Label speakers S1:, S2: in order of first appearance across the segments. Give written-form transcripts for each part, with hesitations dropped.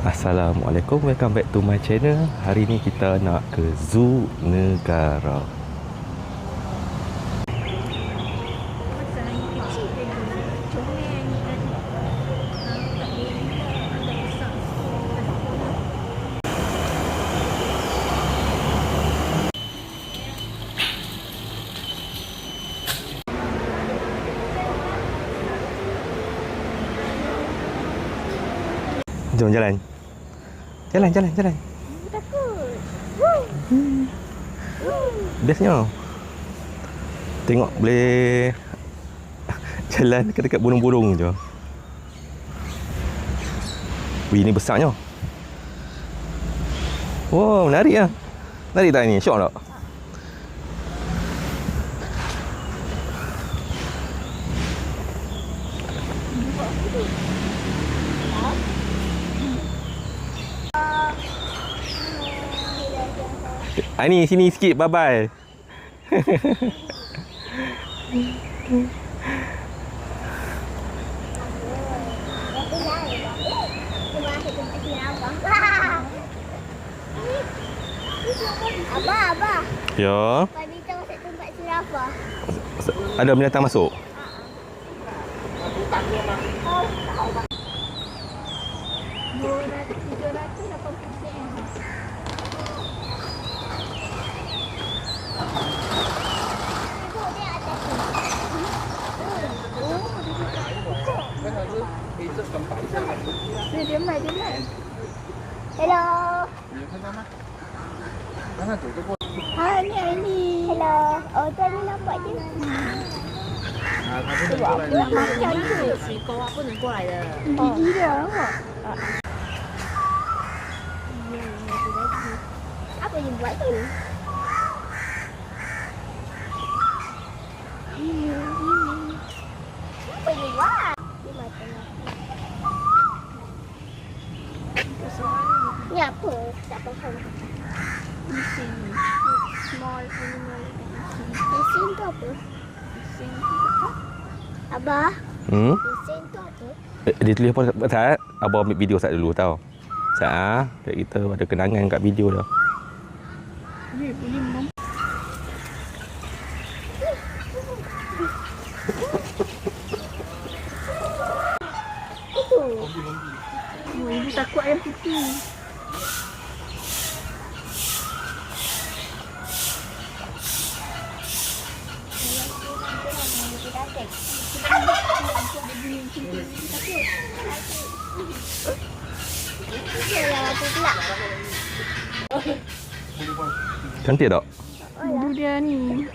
S1: Assalamualaikum, welcome back to my channel. Hari ni kita nak ke Zoo Negara. Jom jalan. Jalan.
S2: Takut.
S1: Bestnya tengok boleh jalan dekat burung-burung je. Wih, ni besarnya. Wow, menarik lah. Menarik tak ni? Syok tak? Ni sini sikit, bye-bye.
S2: Abah.
S1: Ya.
S2: Tadi kita masuk tempat zirafah.
S1: Ada binatang masuk?
S2: Dia mai. Hello. Ni. Hello. Oh, tadi nampak je.
S3: 水沟啊，不能过来的。
S2: 滴的，Apa yang buat tu? Apa yang buat? Dia macam ni apa? Tak faham. Small animal. Mesin tu apa? Abah, mesin tu apa?
S1: Dia tulis apa pasal? Abang ambil video sat dulu tau. Sat kita ada kenangan kat video dah.
S2: Ibu takut ayam putih.
S1: Cantik tak?
S2: Ibu dia ni.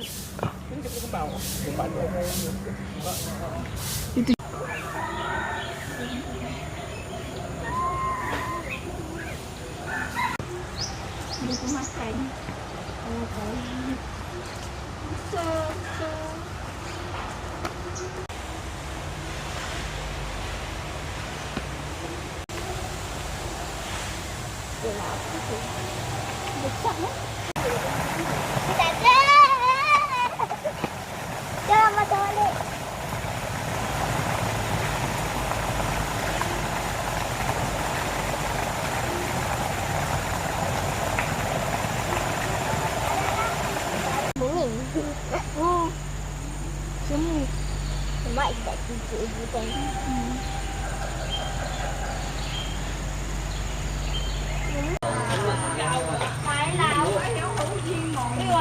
S2: Dia pun makan. So. Besar lah. Tak ada. Jangan mata balik. Bunyi. Oh. Semut. Sebab tak cucuk ibu tadi.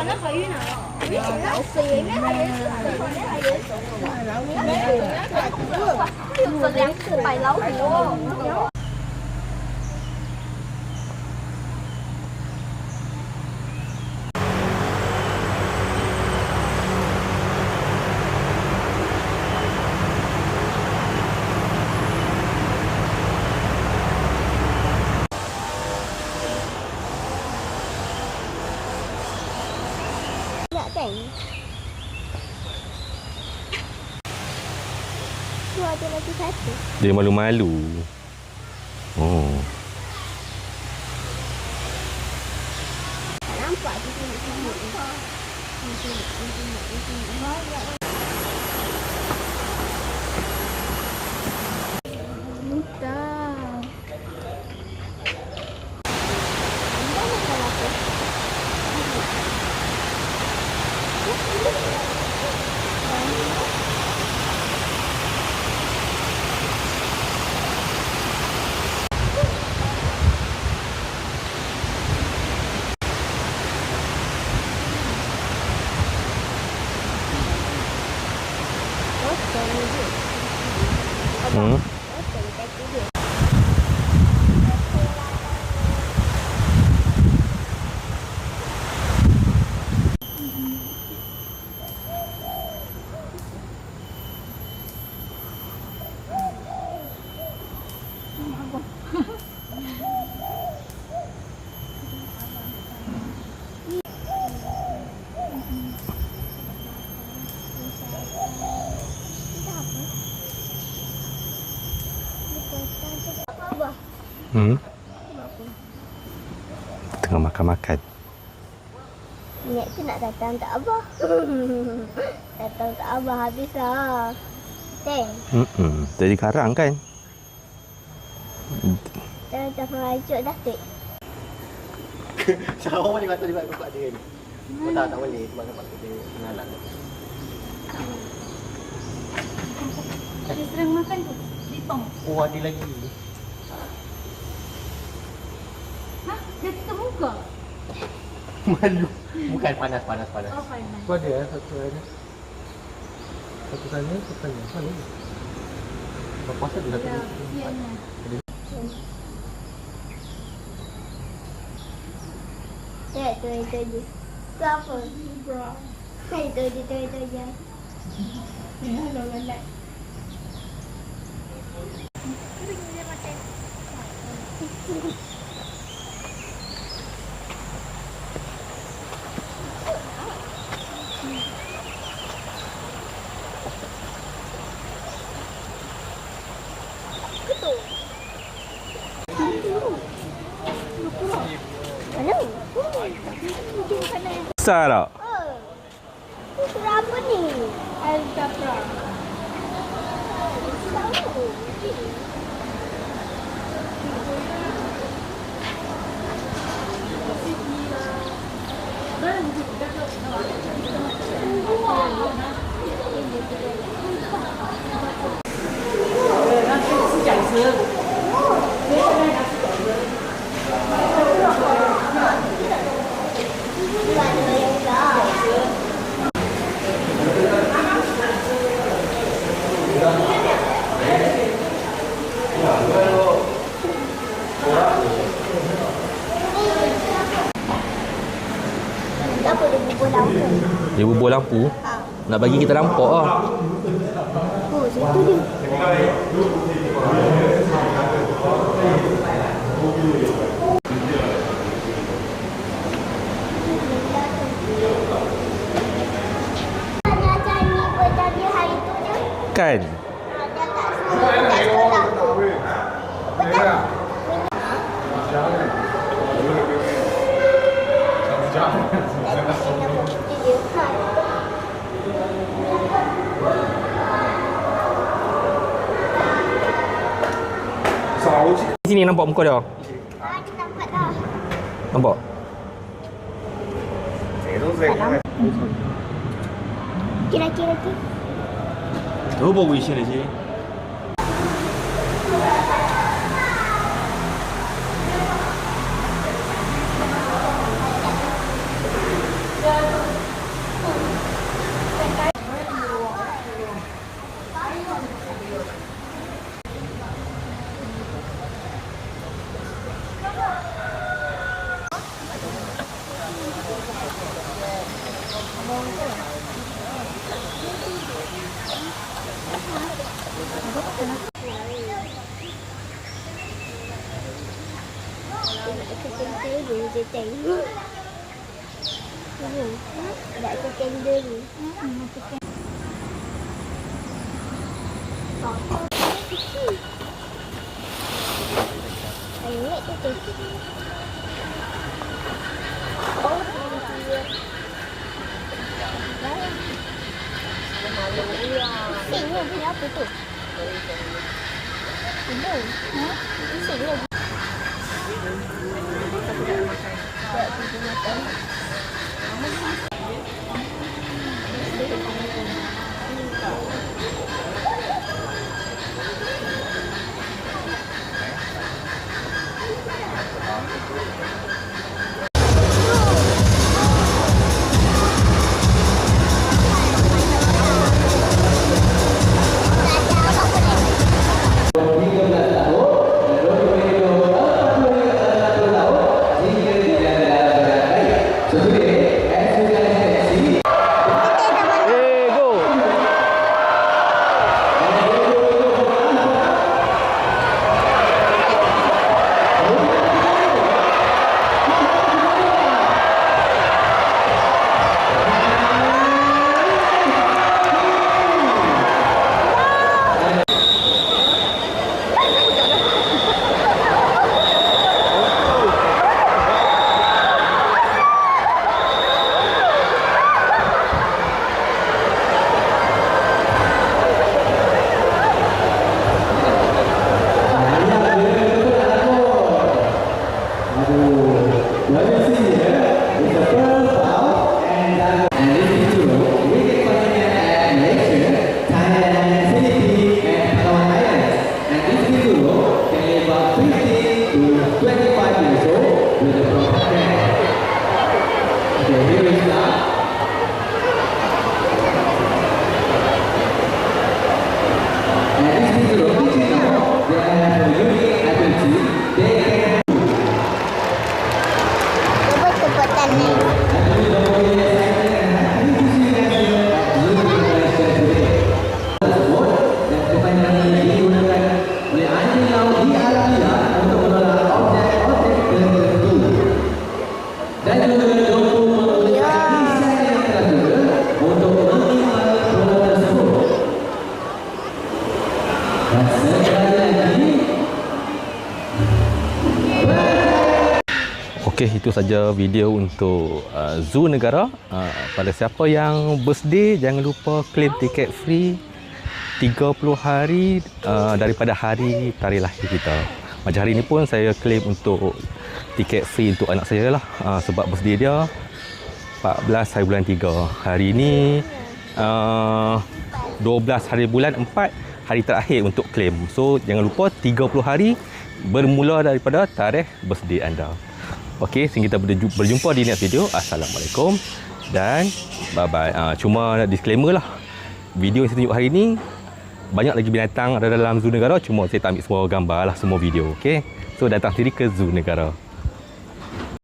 S2: Nó phải như nào? Đậu phì mấy hai đứa phần lắm từ bài lâu thì luôn. Tu ada lagi satu.
S1: Dia malu-malu. Oh.
S2: Tak nampak tu semut. Muntah.
S1: Tengah makan-makan.
S2: Niat tu nak datang tak Abah. Datang tak Abah habis lah. Teng.
S1: Jadi karang kan?
S2: Dah merajuk dah Tek.
S4: Siapa ni kata dia buat kokak dia ni? Kau tak boleh sebab dia kenalan.
S3: Dia sering makan tu. Ditong.
S4: Oh, ada lagi.
S3: Hah? Dia tutup muka?
S4: Malu. Bukan panas.
S3: Oh, fine.
S4: Tu ada satu ada. Satu sana. Mana ni? Lepas tu ada satu.
S3: Ya, kesiannya.
S2: Tu je. Tu apa? Itu je.
S3: Hello, lelak.
S2: Hello.
S1: Besar tak?
S2: Ini surat apa ni?
S3: Alcatraz.
S2: Apa dia bubur lampu?
S1: Dia bubur lampu. Nak bagi kita nampak lah.
S2: Oh, situ dia. Ajar ni berjaya hari tu je.
S1: Kan?
S2: Dia kat sekolah tu. Betul?
S1: Di sini nampak muka dia.
S2: Dia nampak dah.
S1: Nampak?
S2: Kira-kira tu.
S5: 都冇危险的些。
S2: Dia tengok. Tak ke candle. Ayat tu. Oh, dia. Sini punya apa tu? Ini. Sini.
S1: Okey, itu saja video untuk Zoo Negara. Pada siapa yang birthday, jangan lupa claim tiket free 30 hari daripada hari tarikh lahir kita. Macam hari ni pun saya claim untuk tiket free untuk anak saya lah, sebab birthday dia 14 hari bulan 3. Hari ni 12 hari bulan 4, hari terakhir untuk claim. So jangan lupa 30 hari bermula daripada tarikh birthday anda. Okey, sehingga kita berjumpa di next video. Assalamualaikum dan bye bye. Cuma disclaimer lah, video yang saya tunjuk hari ni banyak lagi binatang ada dalam Zoo Negara, cuma saya tak ambil semua gambar lah, semua video. Okey, so datang sendiri ke Zoo Negara.